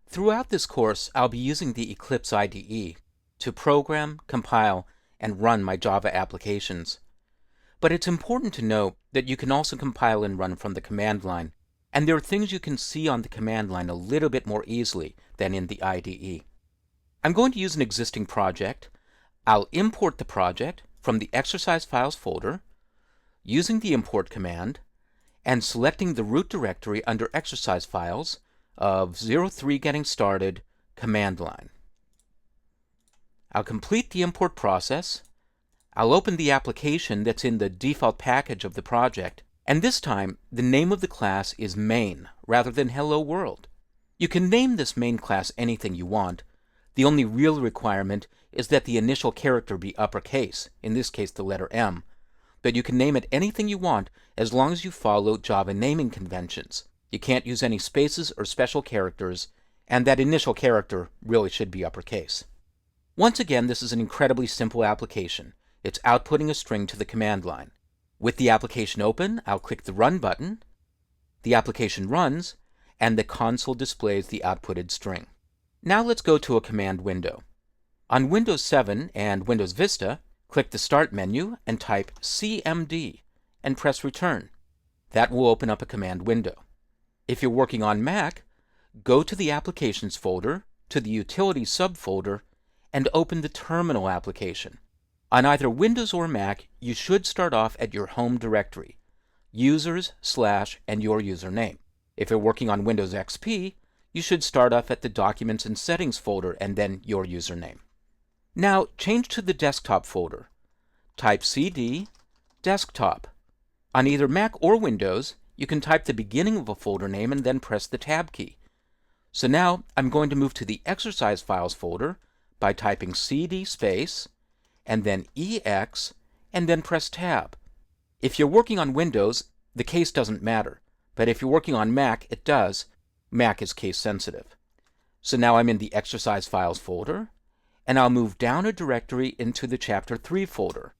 Throughout this course, I'll be using the Eclipse IDE to program, compile, and run my Java applications. But it's important to note that you can also compile and run from the command line, and there are things you can see on the command line a little bit more easily than in the IDE. I'm going to use an existing project. I'll import the project from the exercise files folder using the import command and selecting the root directory under exercise files of 03 getting started command line. I'll complete the import process. I'll open the application that's in the default package of the project, and this time the name of the class is main rather than hello world. You can name this main class anything you want. The only real requirement is that the initial character be uppercase, in this case the letter M, but you can name it anything you want as long as you follow Java naming conventions. You can't use any spaces or special characters, and that initial character really should be uppercase. Once again, this is an incredibly simple application. It's outputting a string to the command line. With the application open, I'll click the Run button. The application runs, and the console displays the outputted string. Now let's go to a command window. On Windows 7 and Windows Vista, click the Start menu and type CMD and press Return. That will open up a command window. If you're working on Mac, go to the Applications folder, to the Utilities subfolder, and open the Terminal application. On either Windows or Mac, you should start off at your home directory, users / and your username. If you're working on Windows XP, you should start off at the Documents and Settings folder and then your username. Now change to the Desktop folder. Type CD Desktop. On either Mac or Windows, you can type the beginning of a folder name and then press the Tab key. So now I'm going to move to the Exercise Files folder by typing CD space and then EX and then press Tab. If you're working on Windows, the case doesn't matter, but if you're working on Mac, it does. Mac is case sensitive. So now I'm in the Exercise Files folder, and I'll move down a directory into the Chapter 3 folder,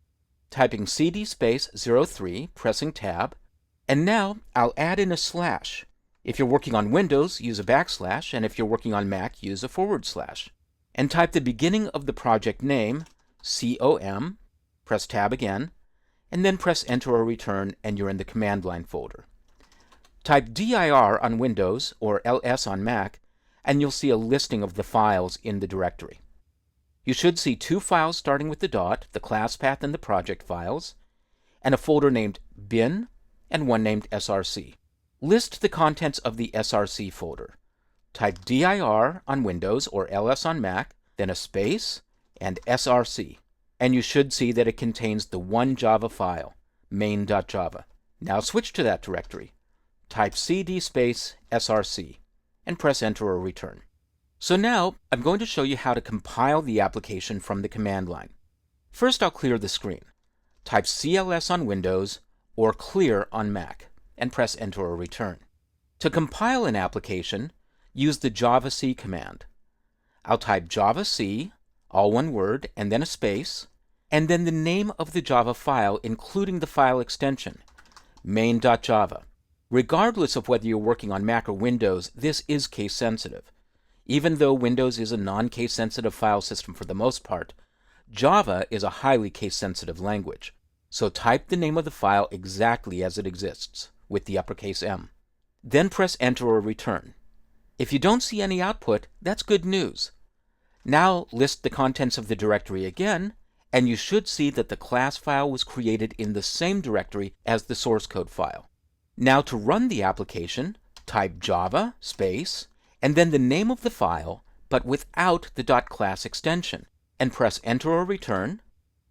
typing CD space 03, pressing Tab, and now I'll add in a slash. If you're working on Windows, use a backslash, and if you're working on Mac, use a /, and type the beginning of the project name, COM, press Tab again, and then press Enter or Return, and you're in the command line folder. Type dir on Windows or ls on Mac, and you'll see a listing of the files in the directory. You should see 2 files starting with the dot, the class path and the project files, and a folder named bin and one named src. List the contents of the src folder. Type dir on Windows or ls on Mac, then a space, and src, and you should see that it contains the one Java file, main.java. Now switch to that directory. Type cd space src, and press Enter or Return. So now I'm going to show you how to compile the application from the command line. First I'll clear the screen. Type cls on Windows or clear on Mac, and press Enter or Return. To compile an application, use the javac command. I'll type javac, all one word, and then a space, and then the name of the Java file, including the file extension, main.java. Regardless of whether you're working on Mac or Windows, this is case sensitive. Even though Windows is a non-case sensitive file system for the most part, Java is a highly case sensitive language. So type the name of the file exactly as it exists, with the uppercase M. Then press Enter or Return. If you don't see any output, that's good news. Now list the contents of the directory again, and you should see that the class file was created in the same directory as the source code file. Now to run the application, type java space, and then the name of the file, but without the .class extension, and press Enter or Return,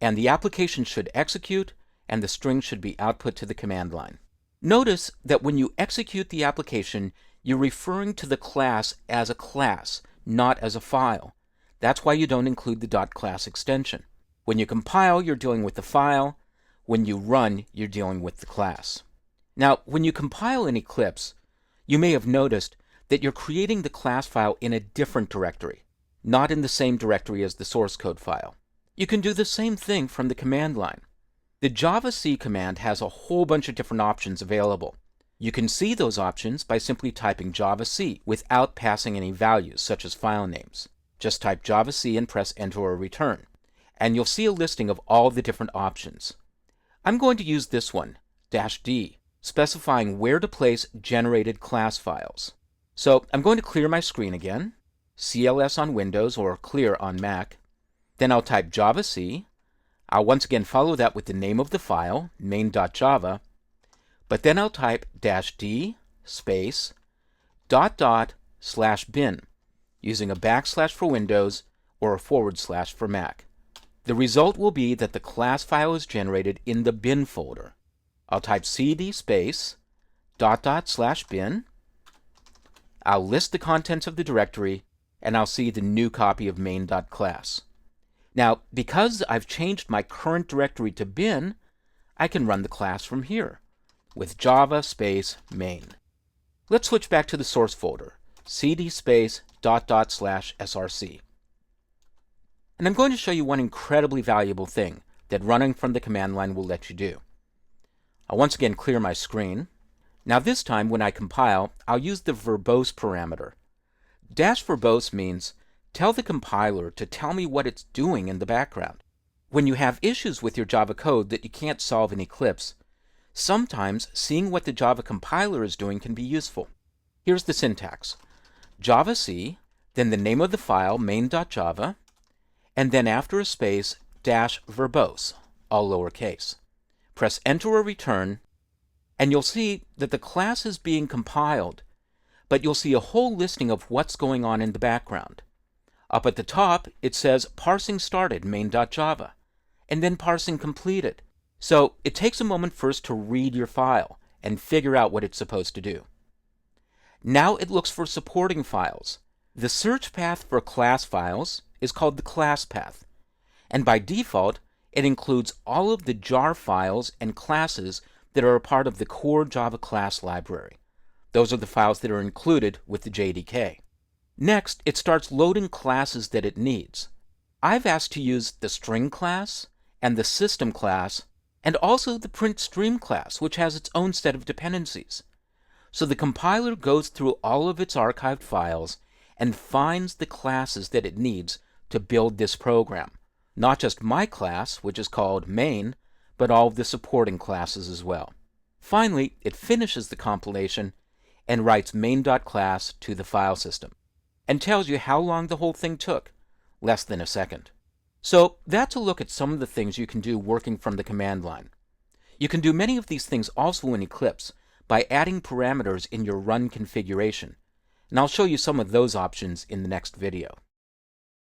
and the application should execute, and the string should be output to the command line. Notice that when you execute the application, you're referring to the class as a class, not as a file. That's why you don't include the .class extension. When you compile, you're dealing with the file. When you run, you're dealing with the class. Now, when you compile in Eclipse, you may have noticed that you're creating the class file in a different directory, not in the same directory as the source code file. You can do the same thing from the command line. The javac command has a whole bunch of different options available. You can see those options by simply typing javac without passing any values, such as file names. Just type javac and press enter or return, and you'll see a listing of all the different options. I'm going to use this one, -d, specifying where to place generated class files. So I'm going to clear my screen again, CLS on Windows or clear on Mac. Then I'll type javac. I'll once again follow that with the name of the file, main.java, but then I'll type -d space /bin using a backslash for Windows or a / for Mac. The result will be that the class file is generated in the bin folder. I'll type cd space /bin. I'll list the contents of the directory, and I'll see the new copy of main.class. Now, because I've changed my current directory to bin, I can run the class from here with java space main. Let's switch back to the source folder, cd space /src. And I'm going to show you one incredibly valuable thing that running from the command line will let you do. I'll once again clear my screen. Now this time when I compile, I'll use the verbose parameter. -verbose means tell the compiler to tell me what it's doing in the background. When you have issues with your Java code that you can't solve in Eclipse, sometimes seeing what the Java compiler is doing can be useful. Here's the syntax. javac, then the name of the file, main.java, and then after a space, -verbose, all lowercase. Press enter or return, and you'll see that the class is being compiled, but you'll see a whole listing of what's going on in the background. Up at the top, it says parsing started, main.java, and then parsing completed. So it takes a moment first to read your file and figure out what it's supposed to do. Now it looks for supporting files. The search path for class files is called the class path, and by default, it includes all of the jar files and classes that are a part of the core Java class library. Those are the files that are included with the JDK. Next, it starts loading classes that it needs. I've asked to use the string class and the system class, and also the printstream class, which has its own set of dependencies. So the compiler goes through all of its archived files and finds the classes that it needs to build this program. Not just my class, which is called main, but all of the supporting classes as well. Finally, it finishes the compilation and writes main.class to the file system, and tells you how long the whole thing took, less than a second. So that's a look at some of the things you can do working from the command line. You can do many of these things also in Eclipse by adding parameters in your run configuration, and I'll show you some of those options in the next video.